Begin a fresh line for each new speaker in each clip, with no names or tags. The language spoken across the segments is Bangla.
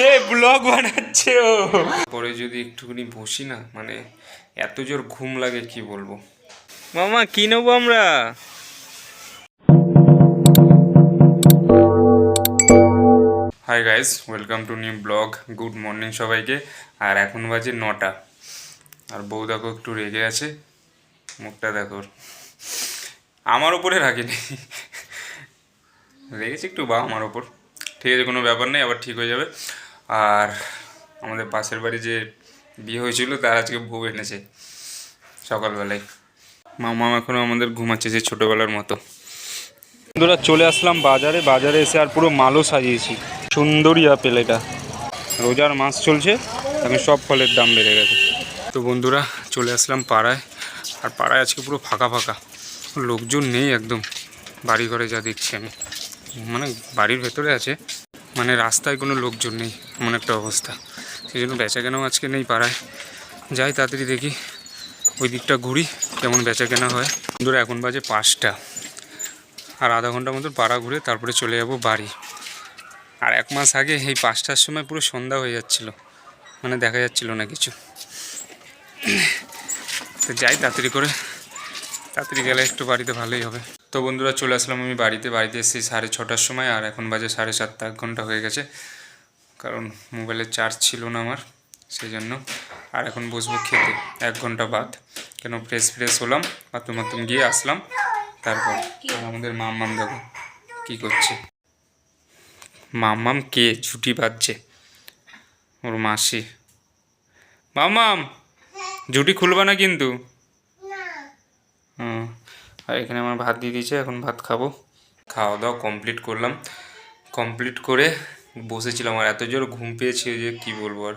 এ ব্লগ বানাচ্ছে ও। পরে যদি একটুখানি বসি না, মানে এত জোর ঘুম লাগে কি বলবো। মামা কি নেবো আমরা? Hi guys, welcome to new blog. Good morning সবাইকে। আর এখন বাজে 9টা। আর বউ দেখো একটু রেগে আছে, মুখটা দেখো। আমার ওপরে রাগেনি, রেগেছে একটু বা আমার ওপর। ঠিক আছে, কোনো ব্যাপার নেই, আবার ঠিক হয়ে যাবে। আর আমাদের পাশের বাড়ি যে বিয়ে হয়েছিল তার আজকে বউ এনেছে সকালবেলায়। মামা এখনও আমাদের ঘুমাচ্ছে যে ছোটোবেলার মতো। বন্ধুরা চলে আসলাম বাজারে এসে আর পুরো মালও সাজিয়েছি। সুন্দরী আপেল, এটা রোজার মাস চলছে, এখন সব ফলের দাম বেড়ে গেছে। তো বন্ধুরা চলে আসলাম পাড়ায়। আর পাড়ায় আজকে পুরো ফাঁকা ফাঁকা, লোকজন নেই একদম। বাড়ি ঘরে যা দেখছি আমি, মানে বাড়ির ভেতরে আছে, মানে রাস্তায় কোনো লোকজন নেই, এমন একটা অবস্থা। সেই জন্য বেচাকেনাও আজকে নেই পাড়ায়। যাই তাড়াতাড়ি দেখি, ওই দিকটা ঘুরি কেমন বেচাকেনা হয়। বন্ধুরা এখন বাজে 5টা, আর আধা ঘন্টার মতো পাড়া ঘুরে তারপরে চলে যাব বাড়ি। আর 1 মাস আগে এই 5টার সময় পুরো সন্ধ্যা হয়ে যাচ্ছিলো, মানে দেখা যাচ্ছিল না কিছু। তো যাই তাড়াতাড়ি করে, তাড়াতাড়ি গেলে একটু বাড়িতে ভালোই হবে। তো বন্ধুরা চলে আসলাম আমি বাড়িতে এসেছি 6:30টার সময়, আর এখন বাজে 7:30, 1 ঘন্টা হয়ে গেছে। কারণ মোবাইলের চার্জ ছিল না আমার, সেই জন্য। আর এখন বসবো খেতে 1 ঘন্টা বাদ। কেন ফ্রেশ হলাম, বাথরুম গিয়ে আসলাম তারপর। আর আমাদের মাম্মাম দেখো কী করছে। মাম্মাম কে ছুটি বাজছে, ওর মাসি। মাম্মাম জুটি খুলবা না কিন্তু। হুম। আর এখানে আমার ভাত দিয়ে দিয়েছে, এখন ভাত খাবো। খাওয়া দাওয়া কমপ্লিট করলাম, কমপ্লিট করে বসেছিলাম। আর এত জোর ঘুম পেয়েছে যে কি বলবো আর,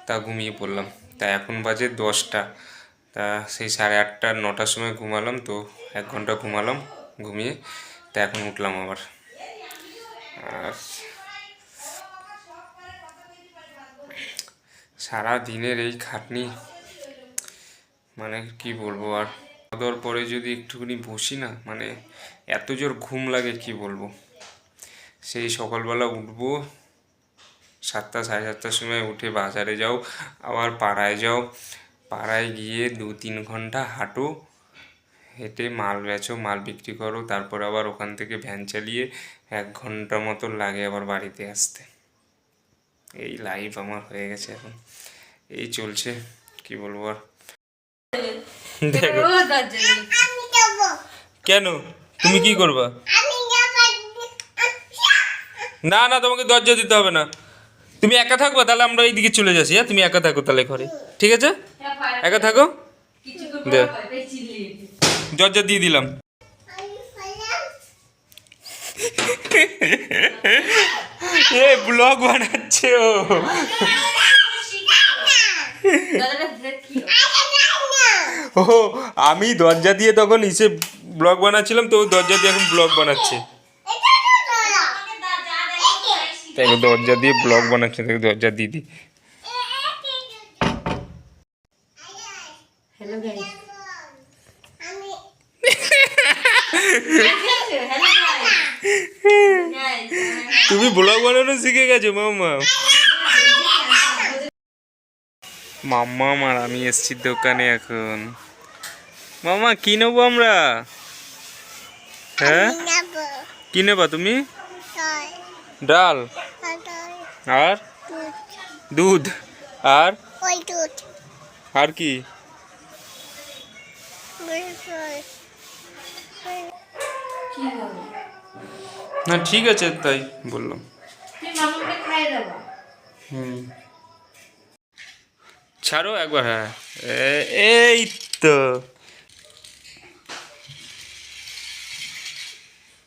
তা ঘুমিয়ে পড়লাম। তা এখন বাজে 10টা, তা সেই 8:30 9টার সময় ঘুমালাম। তো 1 ঘন্টা ঘুমালাম, ঘুমিয়ে তা এখন উঠলাম আবার। আর সারা দিনের এই খাটনি, মানে কি বলবো আর। খাওয়া দাওয়ার পরে যদি একটুখানি বসি না, মানে এত জোর ঘুম লাগে কি বলবো। সেই সকালবেলা উঠবো 7টা 7:30টার সময়, উঠে বাজারে যাও, আবার পাড়ায় যাও, পাড়ায় গিয়ে 2-3 ঘন্টা হাঁটো, হেঁটে মাল বেচো, মাল বিক্রি করো, তারপর আবার ওখান থেকে ভ্যান চালিয়ে 1 ঘন্টা মতো লাগে আবার বাড়িতে আসতে। এই লাইফ আমার হয়ে গেছে এখন, এই চলছে, কি বলবো আর। দেখো কেন, তুমি কি করবা? না না, তোমাকে দরজা দিতে হবে না, তুমি একা থাকবা, তাহলে আমরা এইদিকে চলে যাচ্ছি। হ্যাঁ তুমি একা থাকো তাহলে ঘরে, ঠিক আছে? একা থাকো, দরজা দিয়ে দিলাম। এ ব্লগ বানাচ্ছে ও। ও আমি দরজা দিয়ে তখন ইসে ব্লগ বানাচ্ছিলাম, তো দরজা দিয়ে এখন ব্লগ বানাচ্ছে। তাই দরজা দিয়ে ব্লগ বানাচ্ছে, তাকে দরজা দিয়ে দি।
হ্যালো গাইস,
তুমি ব্লগ বানানো শিখে গেছো মাম্মা? মাম্মা আর আমি এসছি দোকানে এখন। মামা কি নেবো আমরা? হ্যাঁ কি নেবা তুমি? ডাল আর দুধ আর আর কি? না ঠিক আছে, তাই বললাম। হুম ছাড়ো একবার। হ্যাঁ এই তো,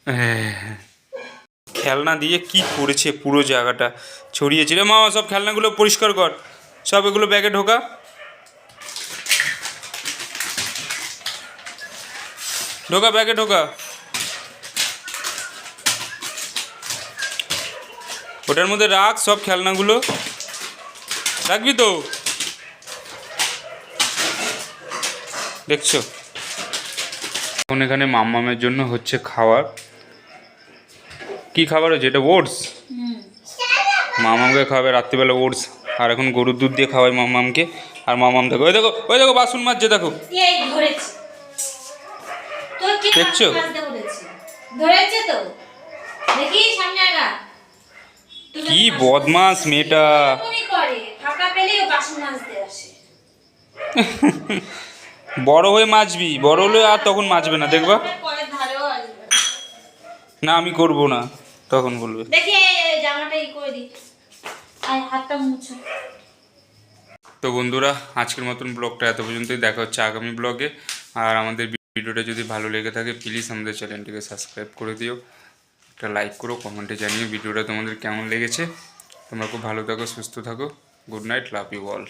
হ্যাঁ খেলনা দিয়ে কি করেছে, পুরো জায়গাটা ছড়িয়েছে রে মামা। সব খেলনাগুলো পরিষ্কার কর, সব এগুলো ব্যাগে ঢোকা, ঢোকা ব্যাগে ঢোকা। ওটার মধ্যে রাখ সব খেলনাগুলো, রাখবি তো? দেখছো এখন এখানে মাম্মামের জন্য হচ্ছে খাবার। কি খাবার হচ্ছে এটা? ওটস। মামামকে খাওয়াবে রাত্রিবেলা ওটস, আর এখন গরুর দুধ দিয়ে খাওয়াই মামামকে। আর মামাম দেখো, ওই দেখো ওই দেখো বাসন মাজছে দেখো,
এই ধরেছে তোর কি
দেখছো?
মাজতে বলেছি ধরেছে তো দেখি সামনে আগা
কি বদমাস মেয়েটা।
তুমি করে ফাঁকা পেলেও বাসন মাজতে আসে
বড় হয়ে মাজবি, বড় হলে আর তখন মাজবে না দেখবা।
পরে ধারেও আসবে
না আমি করব না, তখন বলবে।
দেখি এই জামাটা ই করে দি আয় হাতটা মুছো।
তো বন্ধুরা আজকের মতন ব্লগটা এত পর্যন্তই, দেখা হচ্ছে আগামী ব্লগে। আর আমাদের ভিডিওটা যদি ভালো লেগে থাকে প্লিজ আমাদের চ্যানেলটিকে সাবস্ক্রাইব করে দিও, একটা লাইক করো, কমেন্টে জানিও ভিডিওটা তোমাদের কেমন লেগেছে। তোমরা খুব ভালো থাকো, সুস্থ থাকো। Good night, love you all.